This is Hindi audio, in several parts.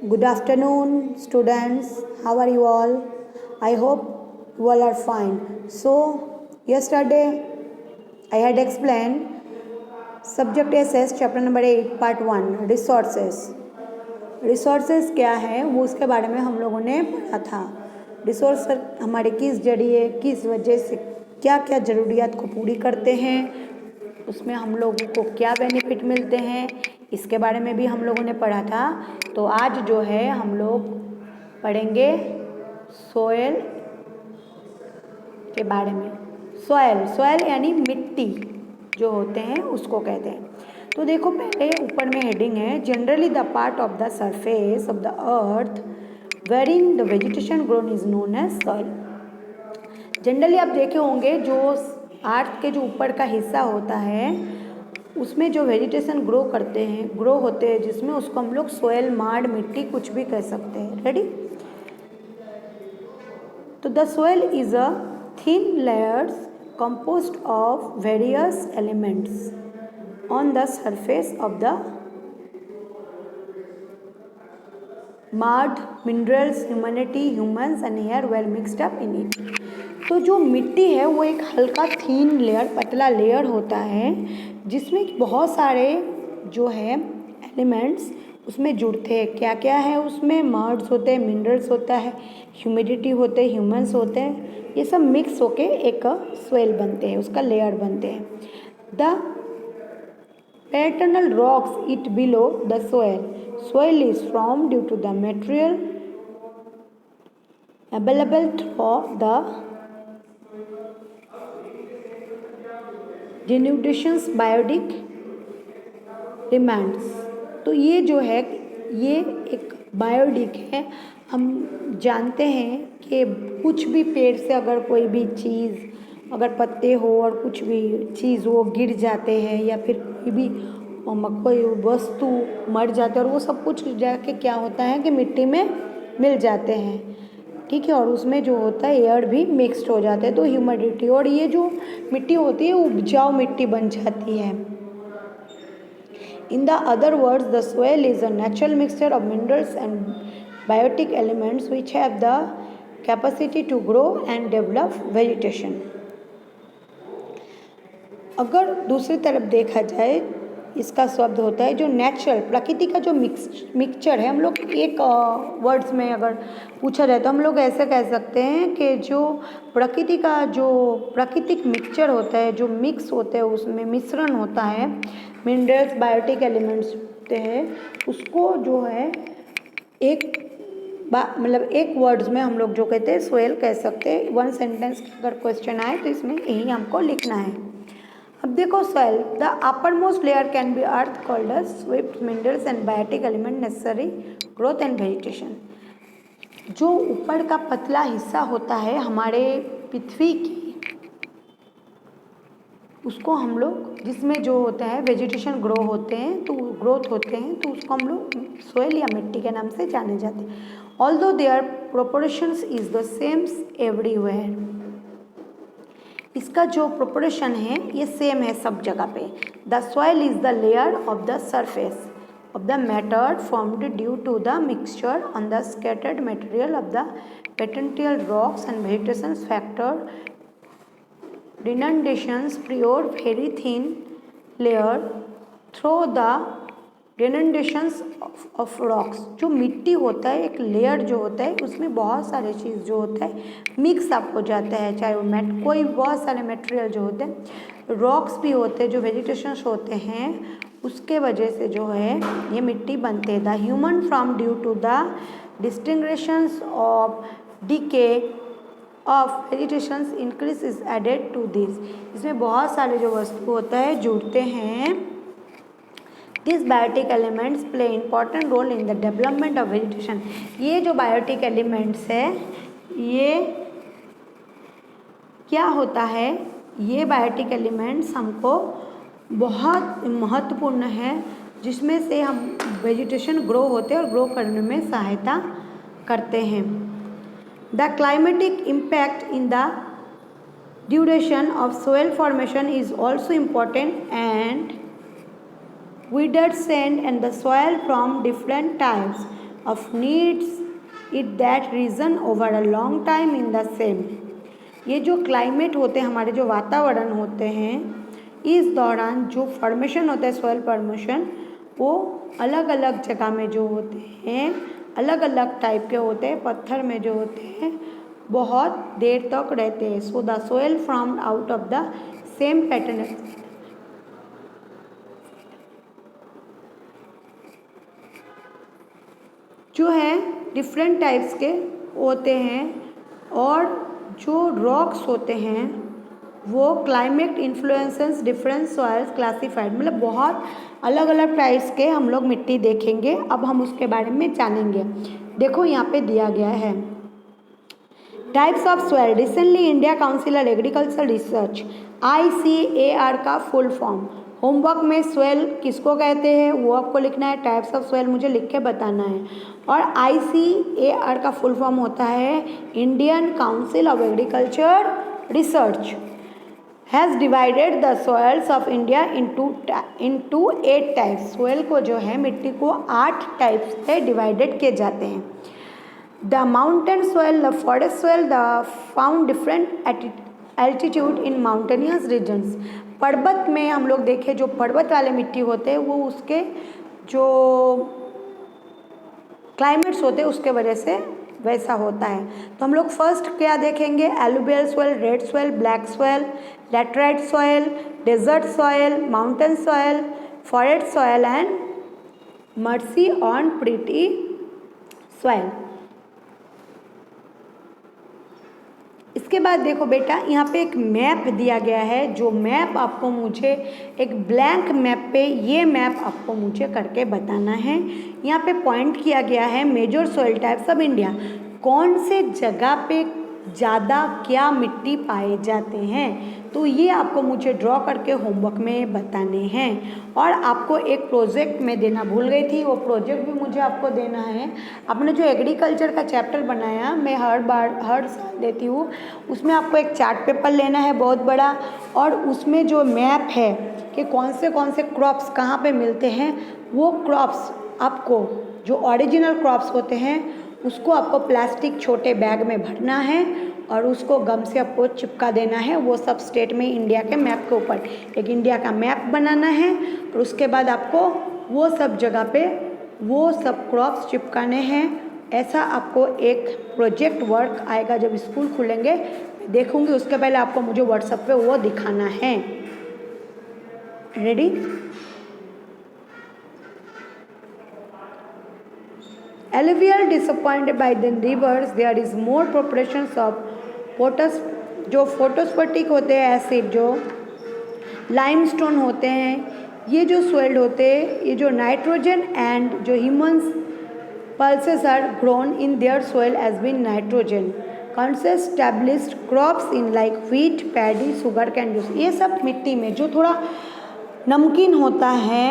Good afternoon, students. How are you all? I hope you all are fine. So, yesterday I had explained Subject SS chapter number 8 part 1 Resources. Resources क्या है वो उसके बारे में हम लोगों ने पढ़ा था। रिसोर्स हमारे किस जरिए किस वजह से क्या क्या ज़रूरियात को पूरी करते हैं, उसमें हम लोगों को क्या बेनिफिट मिलते हैं, इसके बारे में भी हम लोगों ने पढ़ा था। तो आज जो है हम लोग पढ़ेंगे सोयल के बारे में। सोयल यानी मिट्टी जो होते हैं उसको कहते हैं। तो देखो पहले ऊपर में हेडिंग है generally the part of the surface of the earth bearing the vegetation grown is known as soil. Generally आप देखे होंगे जो अर्थ के जो ऊपर का हिस्सा होता है उसमें जो वेजिटेशन ग्रो होते हैं जिसमें उसको हम लोग सोयल माड मिट्टी कुछ भी कह सकते हैं। रेडी। तो the soil is a thin layers composed of various elements on the surface of the mud, minerals, humans and air well mixed up in it। तो जो मिट्टी है वो एक हल्का थीन लेयर पतला लेयर होता है जिसमें बहुत सारे जो है एलिमेंट्स उसमें जुड़ते हैं। क्या क्या है उसमें? मड्स होते हैं, मिनरल्स होता है, ह्यूमिडिटी होते हैं, ह्यूमन्स होते हैं, ये सब मिक्स होके एक सोयल बनते हैं, उसका लेयर बनते हैं। The parental rocks it below the soil is form due to the material available through the denudations biotic demands. तो ये जो है ये एक बायोटिक है। हम जानते हैं कि कुछ भी पेड़ से अगर कोई भी चीज़ अगर पत्ते हो और कुछ भी चीज़ वो गिर जाते हैं या फिर कोई वस्तु मर जाते हैं और वो सब कुछ जाके क्या होता है कि मिट्टी में मिल जाते हैं, ठीक है, और उसमें जो होता है एयर भी मिक्स्ड हो जाते हैं तो ह्यूमिडिटी और ये जो मिट्टी होती है उपजाऊ मिट्टी बन जाती है। In the other words, the soil is a natural mixture of minerals and biotic elements which have the capacity to grow and develop vegetation। अगर दूसरी तरफ देखा जाए इसका शब्द होता है जो नेचुरल प्रकृति का जो मिक्सचर है। हम लोग एक वर्ड्स में अगर पूछा जाए तो हम लोग ऐसे कह सकते हैं कि जो प्रकृति का जो प्राकृतिक मिक्सचर होता है जो मिक्स होते हैं उसमें मिश्रण होता है, मिनरल्स बायोटिक एलिमेंट्स होते हैं, उसको जो है एक वर्ड्स में हम लोग जो कहते हैं सोयल कह सकते हैं। वन सेंटेंस अगर क्वेश्चन आए तो इसमें यही हमको लिखना है। अब देखो soil the uppermost layer can be earth called as swift minerals and biotic element necessary growth and vegetation. जो ऊपर का पतला हिस्सा होता है हमारे पृथ्वी की उसको हम लोग जिसमें जो होता है वेजिटेशन ग्रोथ होते हैं तो उसको हम लोग सोयल या मिट्टी के नाम से जाने जाते हैं। Although their proportions is the same everywhere. इसका जो प्रोपोर्शन है ये सेम है सब जगह पे। The soil is the layer of the surface of the matter formed due to the mixture on the scattered material of the potential rocks and vegetation factor denudation prior very thin layer through the denudations of rocks। जो मिट्टी होता है एक लेयर जो होता है उसमें बहुत सारे चीज़ जो होता है मिक्स अप हो जाता है, चाहे वो कोई बहुत सारे मटेरियल जो होते हैं, रॉक्स भी होते हैं, जो वेजिटेशंस होते हैं उसके वजह से जो है ये मिट्टी बनते हैं। The human from due to the disintegrations of decay of vegetations increase is added to this. इसमें बहुत सारे जो वस्तु होता है जुड़ते हैं। This biotic elements play important role in the development of vegetation. ये जो बायोटिक एलिमेंट्स है ये क्या होता है, ये बायोटिक एलिमेंट्स हमको बहुत महत्वपूर्ण है जिसमें से हम वेजिटेशन ग्रो होते हैं और ग्रो करने में सहायता करते हैं। The climatic impact in the duration of soil formation is also important and weathered sand and the soil from different types of needs it that region over a long time in the same। ये जो क्लाइमेट होते हैं, हमारे जो वातावरण होते हैं, इस दौरान जो फॉर्मेशन होता है सॉइल फॉर्मेशन, वो अलग अलग जगह में जो होते हैं, अलग अलग टाइप के होते हैं, पत्थर में जो होते हैं बहुत देर तक रहते हैं। So the soil formed out of the same pattern जो है डिफरेंट टाइप्स के होते हैं, और जो रॉक्स होते हैं वो climate influences different soils classified, मतलब बहुत अलग अलग टाइप्स के हम लोग मिट्टी देखेंगे। अब हम उसके बारे में जानेंगे। देखो यहाँ पे दिया गया है types of soil. Recently India council of agriculture research ICAR का फुल फॉर्म। होमवर्क में सॉइल किसको कहते हैं वो आपको लिखना है, टाइप्स ऑफ सॉइल मुझे लिख के बताना है। और ICAR का फुल फॉर्म होता है Indian council of agriculture research has divided the soils of India into 8 types. Soil को जो है मिट्टी को 8 टाइप्स से डिवाइडेड किए जाते हैं। The mountain soil, the forest soil, the found different altitude in mountainous regions. पर्वत में हम लोग देखें जो पर्वत वाले मिट्टी होते हैं वो उसके जो क्लाइमेट्स होते हैं उसके वजह से वैसा होता है। तो हम लोग फर्स्ट क्या देखेंगे, alluvial soil, red soil, black soil, laterite soil, desert soil, mountain soil, forest soil and mercy on pretty soil. इसके बाद देखो बेटा यहाँ पे एक मैप दिया गया है, जो मैप आपको मुझे एक ब्लैंक मैप पे ये मैप आपको मुझे करके बताना है। यहाँ पे पॉइंट किया गया है major soil types of India, कौन से जगह पे ज़्यादा क्या मिट्टी पाए जाते हैं, तो ये आपको मुझे ड्रॉ करके होमवर्क में बताने हैं। और आपको एक प्रोजेक्ट में देना भूल गई थी, वो प्रोजेक्ट भी मुझे आपको देना है। आपने जो एग्रीकल्चर का चैप्टर बनाया, मैं हर साल देती हूँ, उसमें आपको एक चार्ट पेपर लेना है बहुत बड़ा, और उसमें जो मैप है कि कौन से क्रॉप्स कहाँ पे मिलते हैं, वो क्रॉप्स आपको जो ओरिजिनल क्रॉप्स होते हैं उसको आपको प्लास्टिक छोटे बैग में भरना है और उसको गम से आपको चिपका देना है, वो सब स्टेट में इंडिया के मैप के ऊपर एक इंडिया का मैप बनाना है। और उसके बाद आपको वो सब जगह पे वो सब क्रॉप्स चिपकाने हैं। ऐसा आपको एक प्रोजेक्ट वर्क आएगा जब स्कूल खुलेंगे, देखूंगी, उसके पहले आपको मुझे व्हाट्सएप पे वो दिखाना है। Ready? Alluvial disappointed by the rivers, there is more preparations of जो फोटोस्फटिक होते हैं एसिड, जो लाइमस्टोन होते हैं, ये जो सॉइल होते हैं, ये जो नाइट्रोजन एंड जो humans pulses are grown in their soil as been nitrogen established crops in like wheat, paddy, sugar cane juice. ये सब मिट्टी में जो थोड़ा नमकीन होता है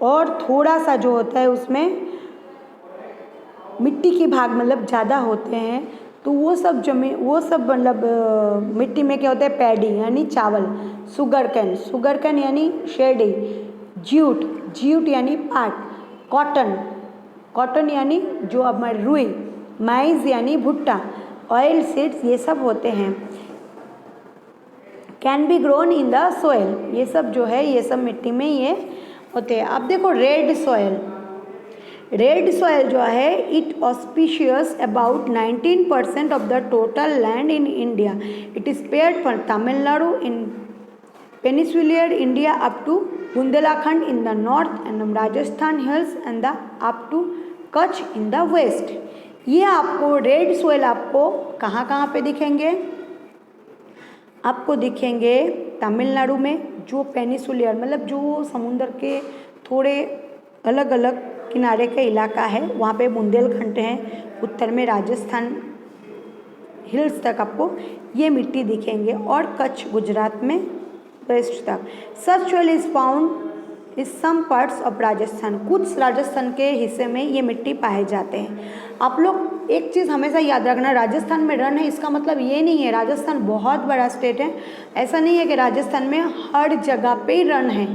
और थोड़ा सा जो होता है उसमें मिट्टी के भाग मतलब ज़्यादा होते हैं, तो वो सब मतलब मिट्टी में क्या होता है, पैडी यानी चावल, शुगर कैन यानी शेडी, ज्यूट यानी पाट, कॉटन यानी जो हमारे रुई, माइज यानी भुट्टा, ऑयल सीड्स, ये सब होते हैं। Can be grown in the soil, ये सब जो है ये सब मिट्टी में ये होते हैं। अब देखो रेड सॉइल जो है it auspicious about 19% of the total land in India. It is paired for Tamil Nadu in peninsular India up to Bundelkhand in the north and Rajasthan hills and the up to Kutch in the west. ये आपको रेड सॉइल आपको कहाँ पे दिखेंगे, आपको दिखेंगे तमिलनाडु में, जो पेनिसुलर मतलब जो समुंदर के थोड़े अलग अलग किनारे का इलाका है, वहाँ पे बुंदेलखंड है, उत्तर में राजस्थान हिल्स तक आपको ये मिट्टी दिखेंगे, और कच्छ गुजरात में वेस्ट तक। Such soil is found is some parts of Rajasthan, कुछ राजस्थान के हिस्से में ये मिट्टी पाए जाते हैं। आप लोग एक चीज़ हमेशा याद रखना, राजस्थान में रन है इसका मतलब ये नहीं है, राजस्थान बहुत बड़ा स्टेट है, ऐसा नहीं है कि राजस्थान में हर जगह पे रन है।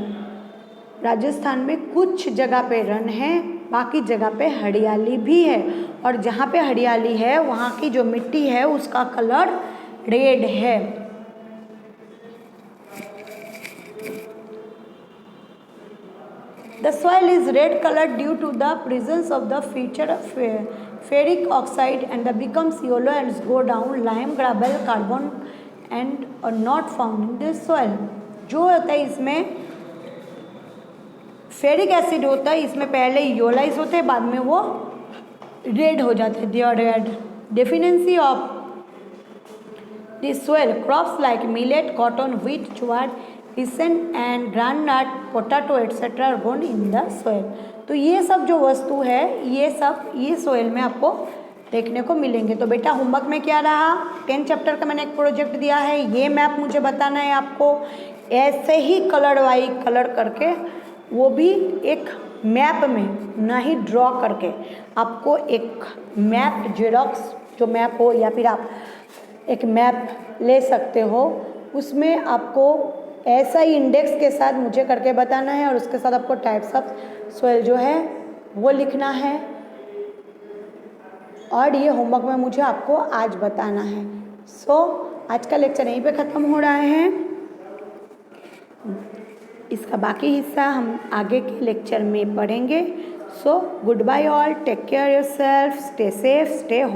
राजस्थान में कुछ जगह पे रन है बाकी जगह पे हरियाली भी है, और जहाँ पे हरियाली है वहाँ की जो मिट्टी है उसका कलर रेड है। The soil is red colored due to the presence of the feature of ferric oxide and that becomes yellow and go down. Lime, gravel, carbon and are not found in this soil. जो होता है इसमें फेरिक एसिड होता है, इसमें पहले योलाइज होते हैं, बाद में वो रेड हो जाते हैं। They are red. Deficiency of this soil crops like millet, cotton, wheat, jowar, pisan and groundnut, potato etcetera are grown in the soil. तो ये सब जो वस्तु है ये सब ये सोयल में आपको देखने को मिलेंगे। तो बेटा होमवर्क में क्या रहा, 10 चैप्टर का मैंने एक प्रोजेक्ट दिया है, ये मैप मुझे बताना है आपको, ऐसे ही कलर वाई कलर करके, वो भी एक मैप में, ना ही ड्रॉ करके। आपको एक मैप जेरॉक्स जो मैप हो या फिर आप एक मैप ले सकते हो, उसमें आपको ऐसा ही इंडेक्स के साथ मुझे करके बताना है, और उसके साथ आपको टाइप्स ऑफ सोयल जो है वो लिखना है, और ये होमवर्क में मुझे आपको आज बताना है। आज का लेक्चर यहीं पे ख़त्म हो रहा है। इसका बाकी हिस्सा हम आगे के लेक्चर में पढ़ेंगे। Good bye all, take care yourself, stay safe, stay home.